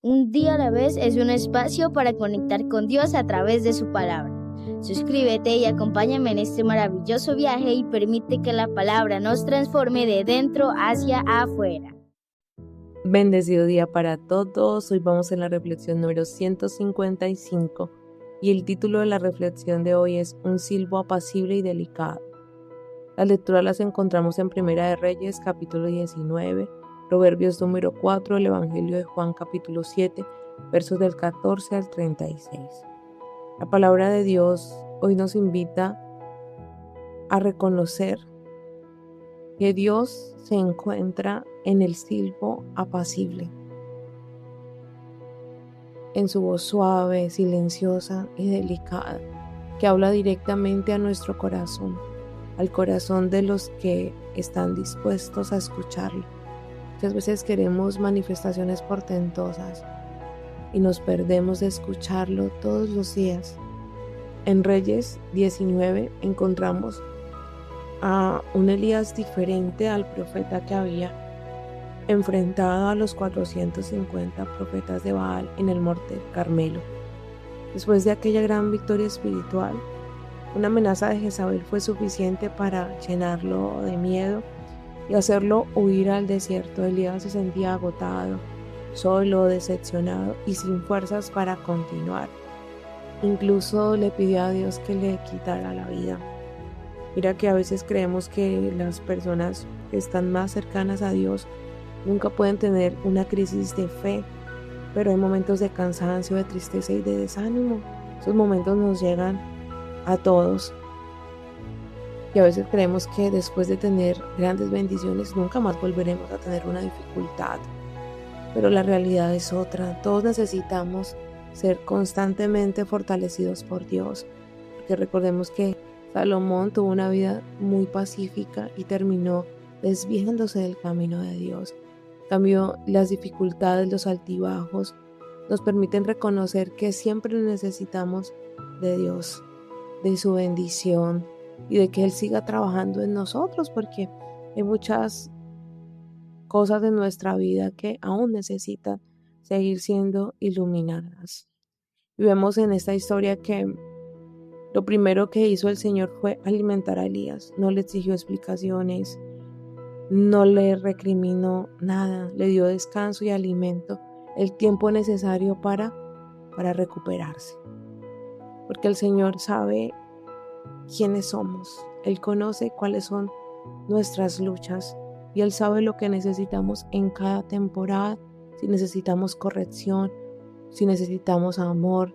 Un día a la vez es un espacio para conectar con Dios a través de su palabra. Suscríbete y acompáñame en este maravilloso viaje y permite que la palabra nos transforme de dentro hacia afuera. Bendecido día para todos. Hoy vamos en la reflexión número 155 y el título de la reflexión de hoy es Un silbo apacible y delicado. Las lecturas las encontramos en Primera de Reyes, capítulo 19, Proverbios número 4, el Evangelio de Juan, capítulo 7, versos del 14 al 36. La palabra de Dios hoy nos invita a reconocer que Dios se encuentra en el silbo apacible, en su voz suave, silenciosa y delicada, que habla directamente a nuestro corazón, al corazón de los que están dispuestos a escucharlo. Muchas veces queremos manifestaciones portentosas y nos perdemos de escucharlo todos los días. En Reyes 19 encontramos a un Elías diferente al profeta que había enfrentado a los 450 profetas de Baal en el Monte Carmelo. Después de aquella gran victoria espiritual, una amenaza de Jezabel fue suficiente para llenarlo de miedo y hacerlo huir al desierto. Elías se sentía agotado, solo, decepcionado y sin fuerzas para continuar. Incluso le pidió a Dios que le quitara la vida. Mira que a veces creemos que las personas que están más cercanas a Dios nunca pueden tener una crisis de fe, pero hay momentos de cansancio, de tristeza y de desánimo. Esos momentos nos llegan a todos. Y a veces creemos que después de tener grandes bendiciones nunca más volveremos a tener una dificultad. Pero la realidad es otra. Todos necesitamos ser constantemente fortalecidos por Dios. Porque recordemos que Salomón tuvo una vida muy pacífica y terminó desviándose del camino de Dios. En cambio, las dificultades, los altibajos, nos permiten reconocer que siempre necesitamos de Dios, de su bendición y de que Él siga trabajando en nosotros, porque hay muchas cosas en nuestra vida que aún necesitan seguir siendo iluminadas. Y vemos en esta historia que lo primero que hizo el Señor fue alimentar a Elías. No le exigió explicaciones, no le recriminó nada, le dio descanso y alimento, el tiempo necesario para recuperarse. Porque el Señor sabe quiénes somos, Él conoce cuáles son nuestras luchas y Él sabe lo que necesitamos en cada temporada, si necesitamos corrección, si necesitamos amor,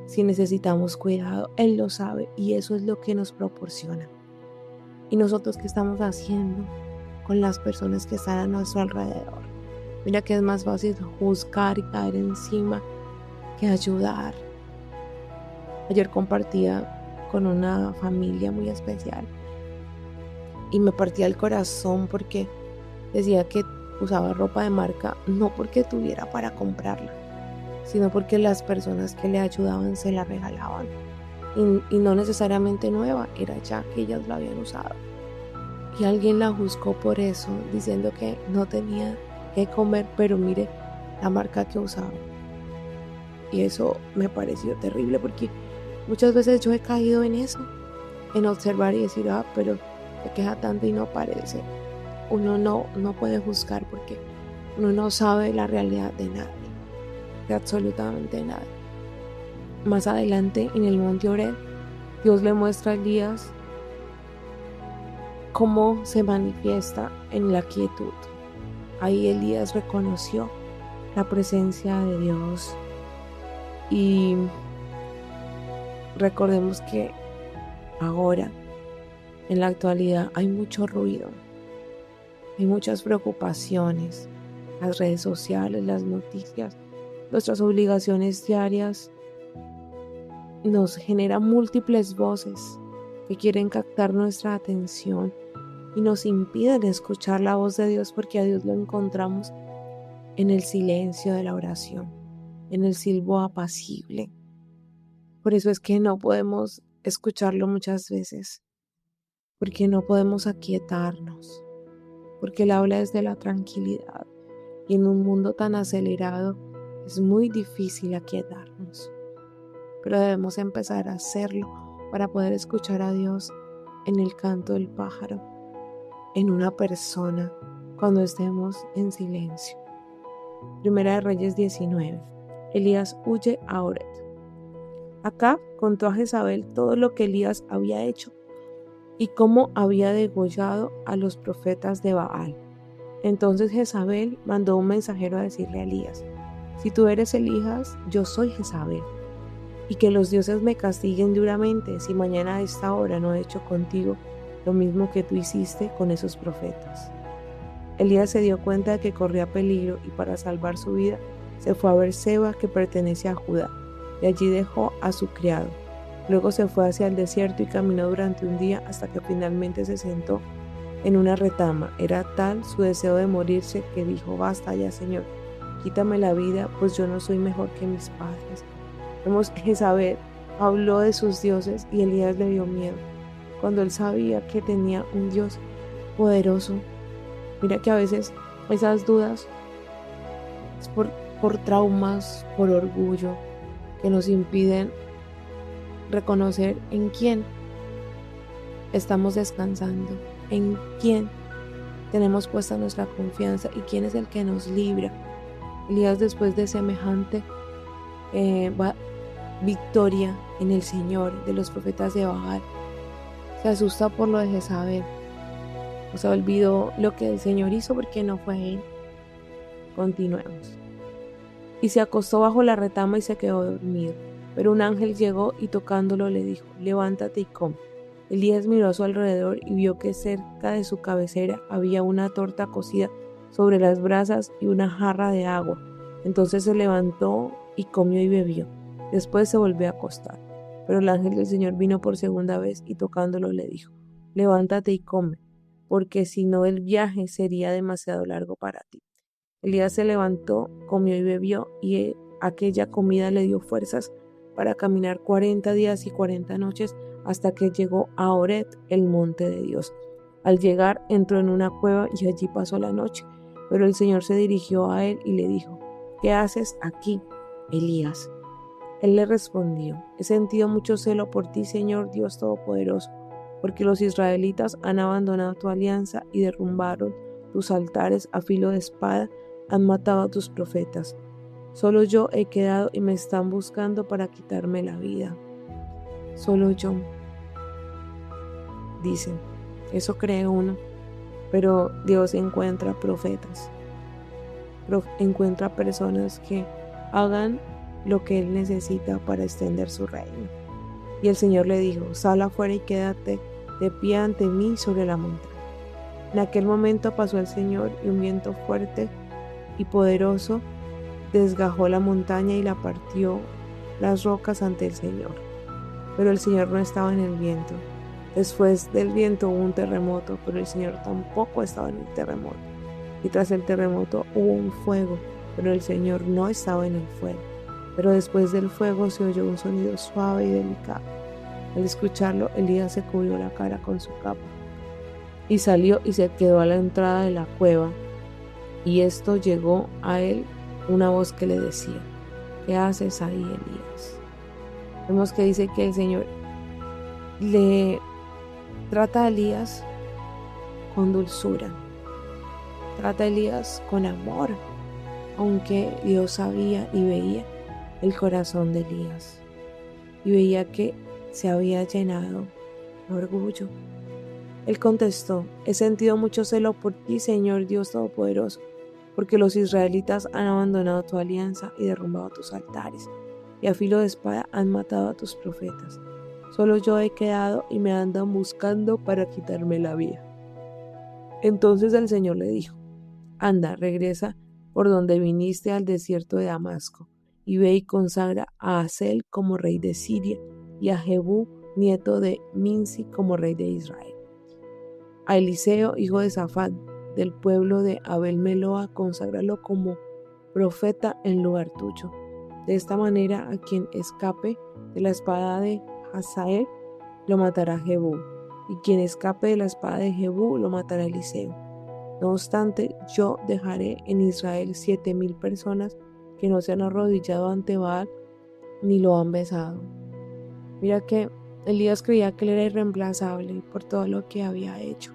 si necesitamos cuidado. Él lo sabe y eso es lo que nos proporciona. ¿Y nosotros qué estamos haciendo con las personas que están a nuestro alrededor? Mira que es más fácil juzgar y caer encima que ayudar. Ayer compartía con una familia muy especial y me partía el corazón porque decía que usaba ropa de marca no porque tuviera para comprarla, sino porque las personas que le ayudaban se la regalaban y no necesariamente nueva, era ya que ellas la habían usado. Y alguien la juzgó por eso, diciendo que no tenía que comer, pero mire la marca que usaba. Y eso me pareció terrible porque muchas veces yo he caído en eso, en observar y decir, pero se queja tanto y no parece. Uno no puede juzgar porque uno no sabe la realidad de nadie, de absolutamente nadie. Más adelante en el monte Oreb, Dios le muestra a Elías cómo se manifiesta en la quietud. Ahí Elías reconoció la presencia de Dios. Y recordemos que ahora, en la actualidad, hay mucho ruido, hay muchas preocupaciones, las redes sociales, las noticias, nuestras obligaciones diarias nos generan múltiples voces que quieren captar nuestra atención y nos impiden escuchar la voz de Dios, porque a Dios lo encontramos en el silencio de la oración, en el silbo apacible. Por eso es que no podemos escucharlo muchas veces, porque no podemos aquietarnos, porque Él habla desde la tranquilidad y en un mundo tan acelerado Es muy difícil aquietarnos, pero debemos empezar a hacerlo para poder escuchar a Dios en el canto del pájaro, en una persona, cuando estemos en silencio. Primera de Reyes 19. Elías huye a Oret. Acab contó a Jezabel todo lo que Elías había hecho y cómo había degollado a los profetas de Baal. Entonces Jezabel mandó un mensajero a decirle a Elías: si tú eres Elías, yo soy Jezabel, y que los dioses me castiguen duramente si mañana a esta hora no he hecho contigo lo mismo que tú hiciste con esos profetas. Elías se dio cuenta de que corría peligro y para salvar su vida se fue a Beerseba, que pertenece a Judá, y allí dejó a su criado. Luego se fue hacia el desierto y caminó durante un día hasta que finalmente se sentó en una retama. Era tal su deseo de morirse que dijo: basta ya, Señor, quítame la vida, pues yo no soy mejor que mis padres. Jezabel habló de sus dioses y Elías le dio miedo, cuando él sabía que tenía un Dios poderoso. Mira que a veces esas dudas es por traumas, por orgullo, que nos impiden reconocer en quién estamos descansando, en quién tenemos puesta nuestra confianza y quién es el que nos libra. Elías, después de semejante victoria en el Señor de los profetas de Baal, se asusta por lo de Jezabel. O sea, olvidó lo que el Señor hizo porque no fue él. Continuemos. Y se acostó bajo la retama y se quedó dormido. Pero un ángel llegó y tocándolo le dijo: levántate y come. Elías miró a su alrededor y vio que cerca de su cabecera había una torta cocida sobre las brasas y una jarra de agua. Entonces se levantó y comió y bebió. Después se volvió a acostar. Pero el ángel del Señor vino por segunda vez y tocándolo le dijo: levántate y come, porque si no el viaje sería demasiado largo para ti. Elías se levantó, comió y bebió, y aquella comida le dio fuerzas para caminar 40 días y 40 noches hasta que llegó a Oret, el monte de Dios. Al llegar entró en una cueva y allí pasó la noche. Pero el Señor se dirigió a él y le dijo: ¿qué haces aquí, Elías? Él le respondió: he sentido mucho celo por ti, Señor Dios Todopoderoso, porque los israelitas han abandonado tu alianza y derrumbaron tus altares a filo de espada, han matado a tus profetas. Solo yo he quedado y me están buscando para quitarme la vida. Solo yo. Dicen, eso cree uno, pero Dios encuentra profetas, encuentra personas que hagan lo que Él necesita para extender su reino. Y el Señor le dijo: sal afuera y quédate de pie ante mí sobre la montaña. En aquel momento pasó el Señor y un viento fuerte y poderoso desgajó la montaña y la partió las rocas ante el Señor. Pero el Señor no estaba en el viento. Después del viento hubo un terremoto, pero el Señor tampoco estaba en el terremoto. Y tras el terremoto hubo un fuego, pero el Señor no estaba en el fuego. Pero después del fuego se oyó un sonido suave y delicado. Al escucharlo, Elías se cubrió la cara con su capa y salió y se quedó a la entrada de la cueva. Y esto llegó a él una voz que le decía: ¿qué haces ahí, Elías? Vemos que dice que el Señor le trata a Elías con dulzura, trata a Elías con amor, aunque Dios sabía y veía el corazón de Elías y veía que se había llenado de orgullo. Él contestó: he sentido mucho celo por ti, Señor Dios Todopoderoso, porque los israelitas han abandonado tu alianza y derrumbado tus altares, y a filo de espada han matado a tus profetas. Solo yo he quedado y me andan buscando para quitarme la vida. Entonces el Señor le dijo: anda, regresa por donde viniste al desierto de Damasco, y ve y consagra a Hazael como rey de Siria, y a Jehú, nieto de Minsi, como rey de Israel. A Eliseo, hijo de Safat, del pueblo de Abel-Meloa, conságralo como profeta en lugar tuyo. De esta manera, a quien escape de la espada de Hazael, lo matará Jehú, y quien escape de la espada de Jehú, lo matará Eliseo. No obstante, yo dejaré en Israel 7,000 personas que no se han arrodillado ante Baal ni lo han besado. Mira que Elías creía que él era irreemplazable por todo lo que había hecho,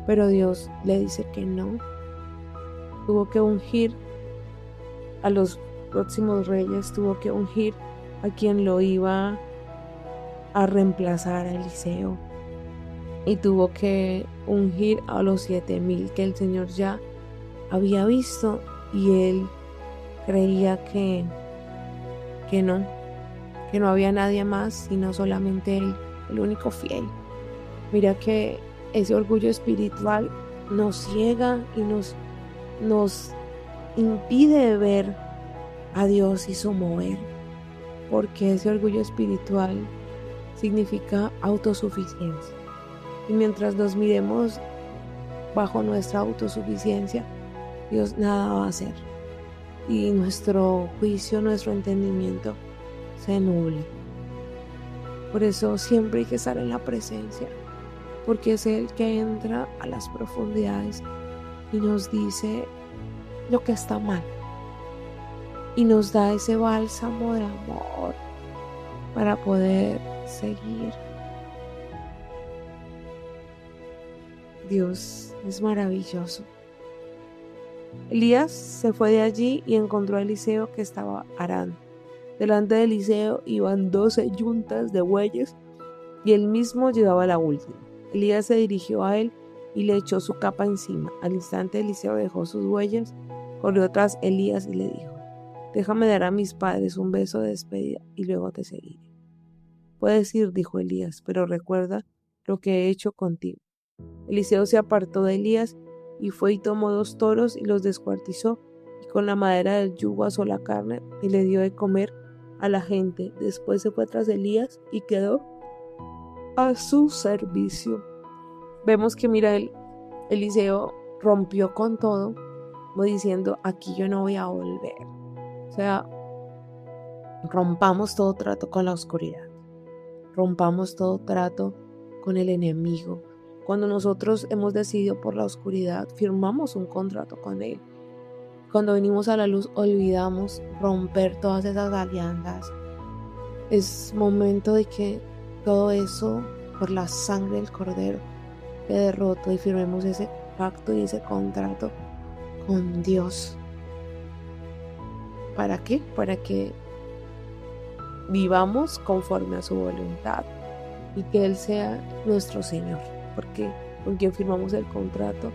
pero Dios le dice que no. Tuvo que ungir a los próximos reyes, tuvo que ungir a quien lo iba a reemplazar a Eliseo, y tuvo que ungir a los 7,000 que el Señor ya había visto, y él creía que no había nadie más sino solamente él, el único fiel. Mira que ese orgullo espiritual nos ciega y nos impide ver a Dios y su mover, porque ese orgullo espiritual significa autosuficiencia, y mientras nos miremos bajo nuestra autosuficiencia, Dios nada va a hacer, y nuestro juicio, nuestro entendimiento se nubla. Por eso siempre hay que estar en la presencia, porque es Él que entra a las profundidades y nos dice lo que está mal, y nos da ese bálsamo de amor para poder seguir. Dios es maravilloso. Elías se fue de allí y encontró a Eliseo que estaba arando. Delante de Eliseo iban 12 yuntas de bueyes y él mismo llevaba la última. Elías se dirigió a él y le echó su capa encima. Al instante Eliseo dejó sus bueyes, corrió tras Elías y le dijo: déjame dar a mis padres un beso de despedida y luego te seguiré. Puedes ir, dijo Elías, pero recuerda lo que he hecho contigo. Eliseo se apartó de Elías y fue y tomó 2 toros y los descuartizó, y con la madera del yugo asó la carne y le dio de comer a la gente. Después se fue tras Elías y quedó a su servicio. Vemos que Eliseo rompió con todo, como diciendo: aquí yo no voy a volver. O sea, rompamos todo trato con la oscuridad, rompamos todo trato con el enemigo. Cuando nosotros hemos decidido por la oscuridad, firmamos un contrato con él. Cuando venimos a la luz, olvidamos romper todas esas alianzas. Es momento de que todo eso, por la sangre del Cordero, quede roto y firmemos ese pacto y ese contrato con Dios. ¿Para qué? Para que vivamos conforme a su voluntad y que Él sea nuestro Señor, porque con quien firmamos el contrato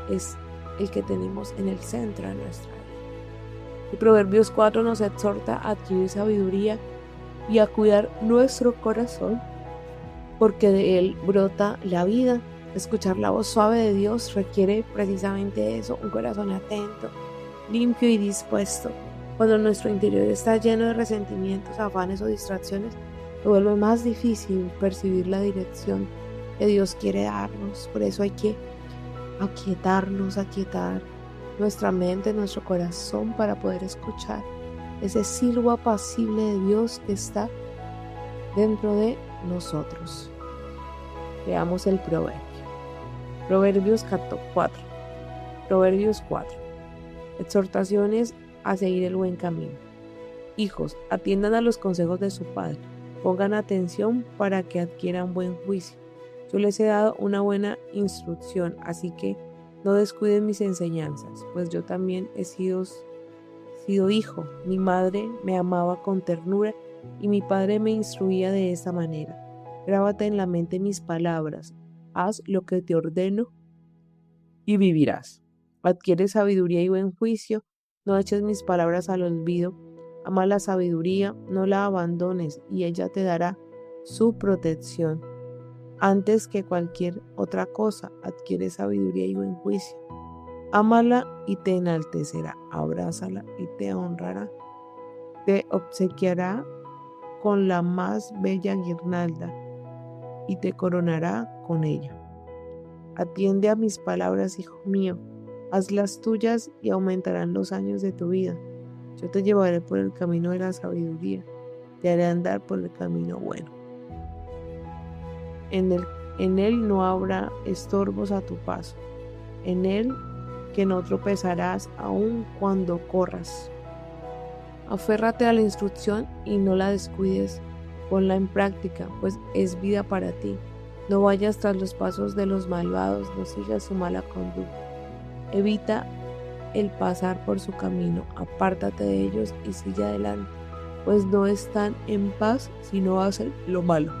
es el que tenemos en el centro de nuestra vida. Y Proverbios 4 nos exhorta a adquirir sabiduría y a cuidar nuestro corazón, porque de él brota la vida. Escuchar la voz suave de Dios requiere precisamente eso, un corazón atento, limpio y dispuesto. Cuando nuestro interior está lleno de resentimientos, afanes o distracciones, se vuelve más difícil percibir la dirección que Dios quiere darnos. Por eso hay que aquietar nuestra mente, nuestro corazón, para poder escuchar ese silbo apacible de Dios que está dentro de nosotros. Veamos el proverbio. Proverbios 4. Proverbios 4. Exhortaciones a seguir el buen camino. Hijos, atiendan a los consejos de su padre. Pongan atención para que adquieran buen juicio. Yo les he dado una buena instrucción, así que no descuiden mis enseñanzas, pues yo también he sido hijo. Mi madre me amaba con ternura y mi padre me instruía de esta manera. Grábate en la mente mis palabras, haz lo que te ordeno y vivirás. Adquiere sabiduría y buen juicio, no eches mis palabras al olvido. Ama la sabiduría, no la abandones, y ella te dará su protección. Antes que cualquier otra cosa, adquiere sabiduría y buen juicio. Ámala y te enaltecerá, abrázala y te honrará. Te obsequiará con la más bella guirnalda y te coronará con ella. Atiende a mis palabras, hijo mío, haz las tuyas y aumentarán los años de tu vida. Yo te llevaré por el camino de la sabiduría, te haré andar por el camino bueno. En él no habrá estorbos a tu paso, en él que no tropezarás aun cuando corras. Aférrate a la instrucción y no la descuides. Ponla en práctica, pues es vida para ti. No vayas tras los pasos de los malvados, no sigas su mala conducta. Evita el pasar por su camino, apártate de ellos y sigue adelante, pues no están en paz si no hacen lo malo.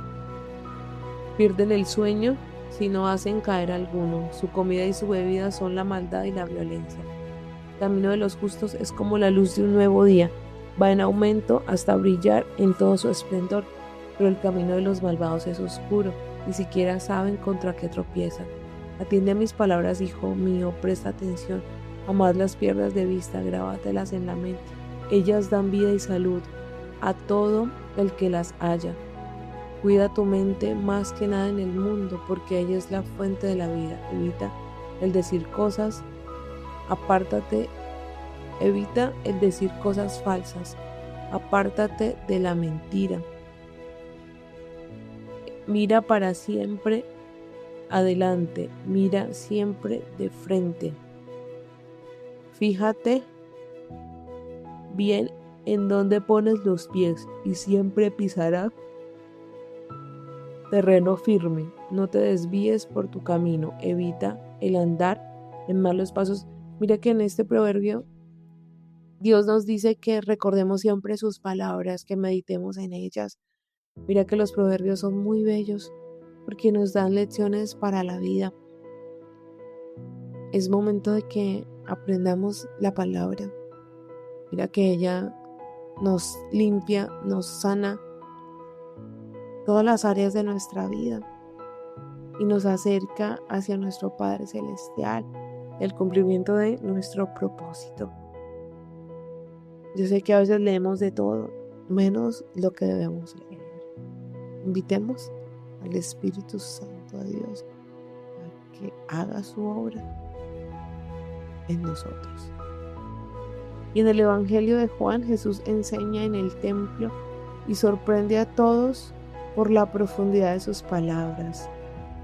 Pierden el sueño si no hacen caer a alguno. Su comida y su bebida son la maldad y la violencia. El camino de los justos es como la luz de un nuevo día. Va en aumento hasta brillar en todo su esplendor, pero el camino de los malvados es oscuro, ni siquiera saben contra qué tropiezan. Atiende a mis palabras, hijo mío, presta atención, jamás las pierdas de vista, grábatelas en la mente. Ellas dan vida y salud a todo el que las halla. Cuida tu mente más que nada en el mundo, porque ella es la fuente de la vida. Evita el decir cosas falsas. Apártate de la mentira. Mira para siempre adelante, mira siempre de frente. Fíjate bien en dónde pones los pies y siempre pisarás terreno firme. No te desvíes por tu camino, evita el andar en malos pasos. Mira que en este proverbio Dios nos dice que recordemos siempre sus palabras, que meditemos en ellas. Mira que los proverbios son muy bellos porque nos dan lecciones para la vida. Es momento de que aprendamos la palabra. Mira que ella nos limpia, nos sana todas las áreas de nuestra vida y nos acerca hacia nuestro Padre Celestial, el cumplimiento de nuestro propósito. Yo sé que a veces leemos de todo, menos lo que debemos leer. Invitemos al Espíritu Santo de Dios a que haga su obra en nosotros. Y en el Evangelio de Juan, Jesús enseña en el templo y sorprende a todos por la profundidad de sus palabras.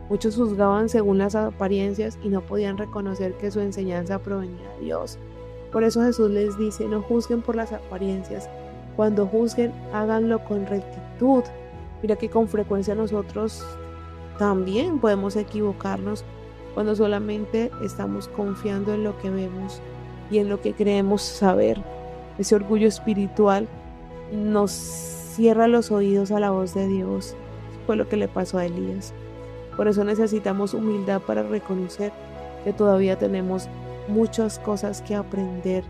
Muchos juzgaban según las apariencias y no podían reconocer que su enseñanza provenía de Dios. Por eso Jesús les dice, no juzguen por las apariencias. Cuando juzguen, háganlo con rectitud. Mira que con frecuencia nosotros también podemos equivocarnos cuando solamente estamos confiando en lo que vemos y en lo que creemos saber. Ese orgullo espiritual nos cierra los oídos a la voz de Dios. Fue lo que le pasó a Elías. Por eso necesitamos humildad para reconocer que todavía tenemos muchas cosas que aprender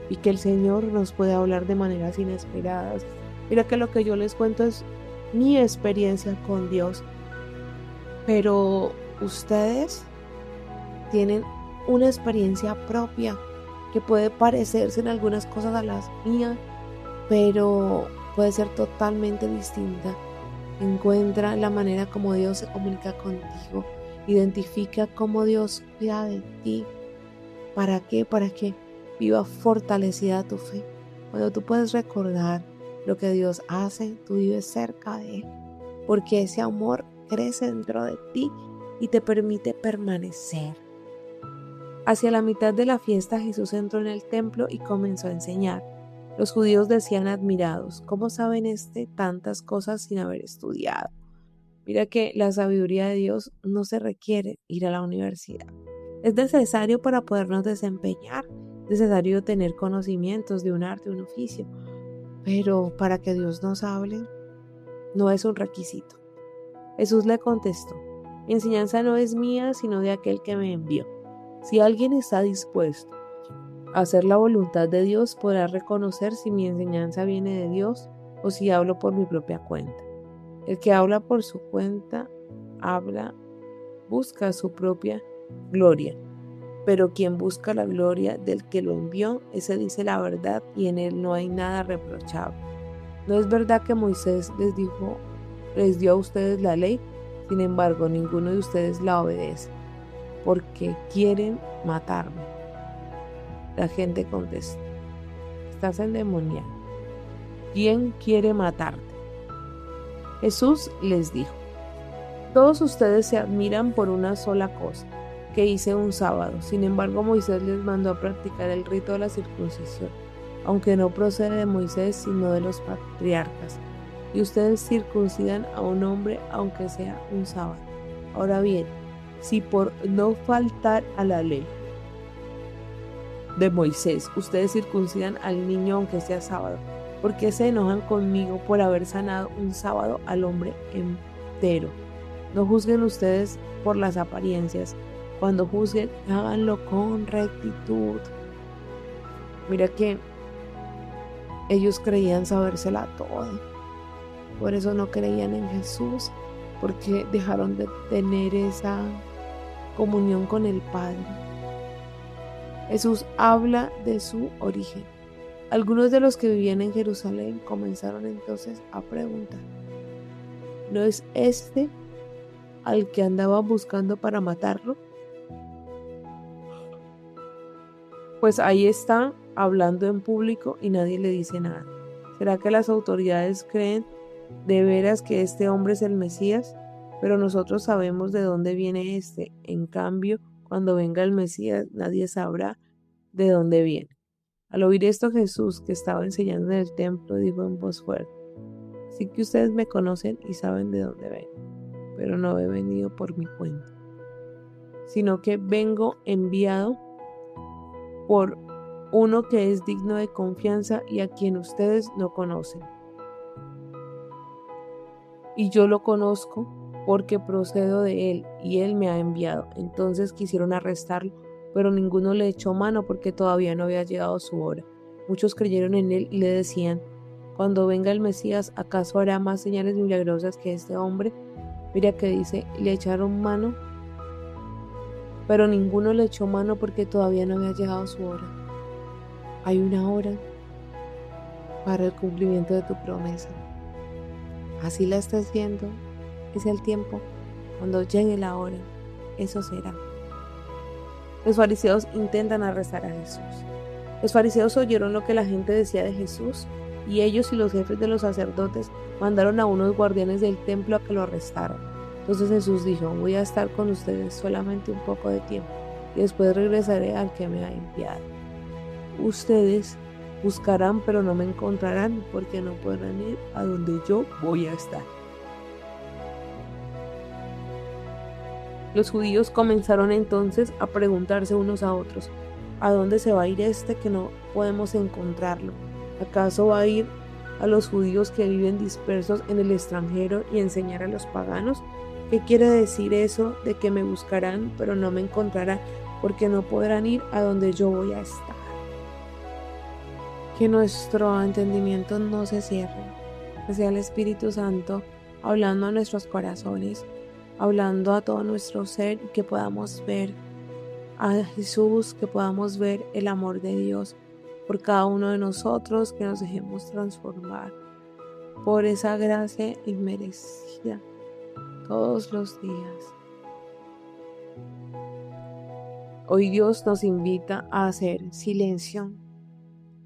y que el Señor nos puede hablar de maneras inesperadas. Mira que lo que yo les cuento es mi experiencia con Dios, pero ustedes tienen una experiencia propia que puede parecerse en algunas cosas a las mías, pero puede ser totalmente distinta. Encuentra la manera como Dios se comunica contigo, identifica cómo Dios cuida de ti. ¿Para qué? Para que viva fortalecida tu fe. Cuando tú puedes recordar lo que Dios hace, tú vives cerca de Él, porque ese amor crece dentro de ti y te permite permanecer. Hacia la mitad de la fiesta, Jesús entró en el templo y comenzó a enseñar. Los judíos decían admirados, ¿cómo saben tantas cosas sin haber estudiado? Mira que la sabiduría de Dios no se requiere ir a la universidad. Es necesario para podernos desempeñar, es necesario tener conocimientos de un arte, un oficio, pero para que Dios nos hable no es un requisito. Jesús le contestó, mi enseñanza no es mía, sino de aquel que me envió. Si alguien está dispuesto a hacer la voluntad de Dios, podrá reconocer si mi enseñanza viene de Dios o si hablo por mi propia cuenta. El que habla por su cuenta, busca su propia gloria, pero quien busca la gloria del que lo envió, ese dice la verdad y en él no hay nada reprochable. No es verdad que Moisés les dio a ustedes la ley, sin embargo ninguno de ustedes la obedece, porque quieren matarme. La gente contestó, estás endemoniado. ¿Quién quiere matarte? Jesús les dijo, todos ustedes se admiran por una sola cosa, que hice un sábado. Sin embargo, Moisés les mandó a practicar el rito de la circuncisión. aunque no procede de Moisés, sino de los patriarcas. Y ustedes circuncidan a un hombre, aunque sea un sábado. Ahora bien, si por no faltar a la ley de Moisés, ustedes circuncidan al niño, aunque sea sábado, ¿por qué se enojan conmigo por haber sanado un sábado al hombre entero? No juzguen ustedes por las apariencias. Cuando juzguen, háganlo con rectitud. Mira que ellos creían sabérsela toda. Por eso no creían en Jesús, porque dejaron de tener esa comunión con el Padre. Jesús habla de su origen. Algunos de los que vivían en Jerusalén comenzaron entonces a preguntar: ¿no es este al que andaban buscando para matarlo? Pues ahí está hablando en público y nadie le dice nada. ¿Será que las autoridades creen de veras que este hombre es el Mesías? Pero nosotros sabemos de dónde viene este. En cambio, cuando venga el Mesías, nadie sabrá de dónde viene. Al oír esto, Jesús, que estaba enseñando en el templo, dijo en voz fuerte: sí que ustedes me conocen y saben de dónde vengo, pero no he venido por mi cuenta, sino que vengo enviado por uno que es digno de confianza y a quien ustedes no conocen. Y yo lo conozco porque procedo de él y él me ha enviado. Entonces quisieron arrestarlo, pero ninguno le echó mano porque todavía no había llegado su hora. Muchos creyeron en él y le decían: cuando venga el Mesías, ¿acaso hará más señales milagrosas que este hombre? Mira que dice, le echaron mano, pero ninguno le echó mano porque todavía no había llegado su hora. Hay una hora para el cumplimiento de tu promesa. Así la estás viendo, es el tiempo. Cuando llegue la hora, eso será. Los fariseos intentan arrestar a Jesús. Los fariseos oyeron lo que la gente decía de Jesús y ellos y los jefes de los sacerdotes mandaron a unos guardianes del templo a que lo arrestaran. Entonces Jesús dijo: voy a estar con ustedes solamente un poco de tiempo y después regresaré al que me ha enviado. Ustedes buscarán pero no me encontrarán porque no podrán ir a donde yo voy a estar. Los judíos comenzaron entonces a preguntarse unos a otros: ¿a dónde se va a ir este que no podemos encontrarlo? ¿Acaso va a ir a los judíos que viven dispersos en el extranjero y enseñar a los paganos? ¿Qué quiere decir eso de que me buscarán pero no me encontrarán porque no podrán ir a donde yo voy a estar? Que nuestro entendimiento no se cierre, que sea el Espíritu Santo hablando a nuestros corazones, hablando a todo nuestro ser, y que podamos ver a Jesús, que podamos ver el amor de Dios por cada uno de nosotros, que nos dejemos transformar por esa gracia inmerecida todos los días. Hoy Dios nos invita a hacer silencio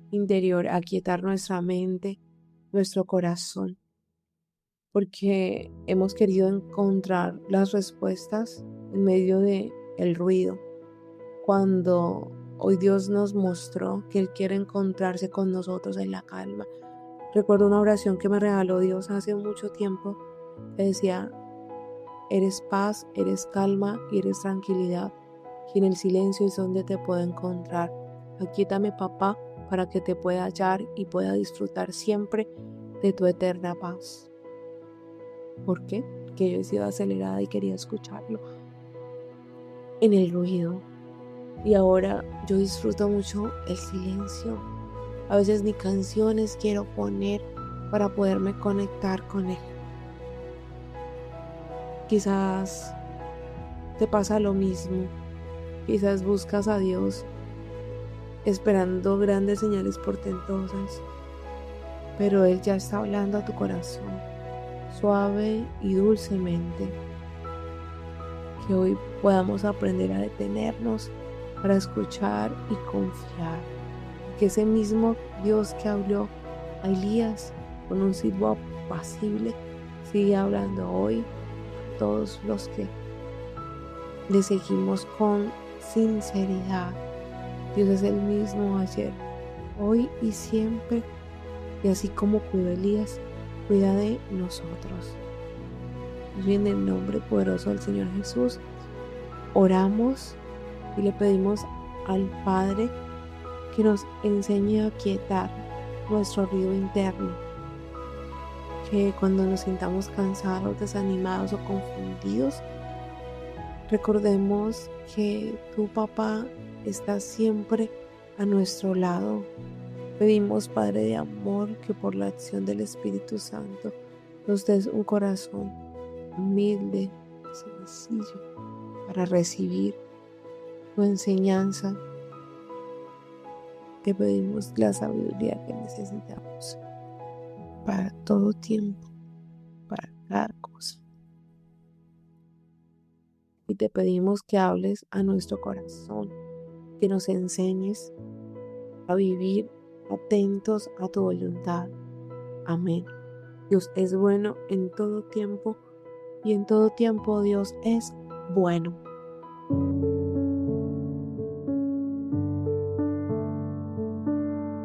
interior, a aquietar nuestra mente, nuestro corazón, porque hemos querido encontrar las respuestas en medio del ruido, cuando hoy Dios nos mostró que Él quiere encontrarse con nosotros en la calma. Recuerdo una oración que me regaló Dios hace mucho tiempo, que decía: eres paz, eres calma y eres tranquilidad, y en el silencio es donde te puedo encontrar. Aquíétame, papá, para que te pueda hallar y pueda disfrutar siempre de tu eterna paz. ¿Por qué? Porque yo he sido acelerada y quería escucharlo en el ruido. Y ahora yo disfruto mucho el silencio. A veces ni canciones quiero poner para poderme conectar con Él. Quizás te pasa lo mismo. Quizás buscas a Dios esperando grandes señales portentosas, pero Él ya está hablando a tu corazón, suave y dulcemente. Que hoy podamos aprender a detenernos para escuchar y confiar. Que ese mismo Dios que habló a Elías con un silbo apacible sigue hablando hoy a todos los que le seguimos con sinceridad. Dios es el mismo ayer, hoy y siempre, y así como cuidó Elías, cuida de nosotros. Y en el nombre poderoso del Señor Jesús, oramos y le pedimos al Padre que nos enseñe a aquietar nuestro ruido interno, que cuando nos sintamos cansados, desanimados o confundidos, recordemos que tu papá está siempre a nuestro lado. Pedimos, Padre de amor, que por la acción del Espíritu Santo nos des un corazón humilde, sencillo, para recibir tu enseñanza. Te pedimos la sabiduría que necesitamos para todo tiempo, para cada cosa. Y te pedimos que hables a nuestro corazón, que nos enseñes a vivir atentos a tu voluntad. Amén. Dios es bueno en todo tiempo y en todo tiempo Dios es bueno.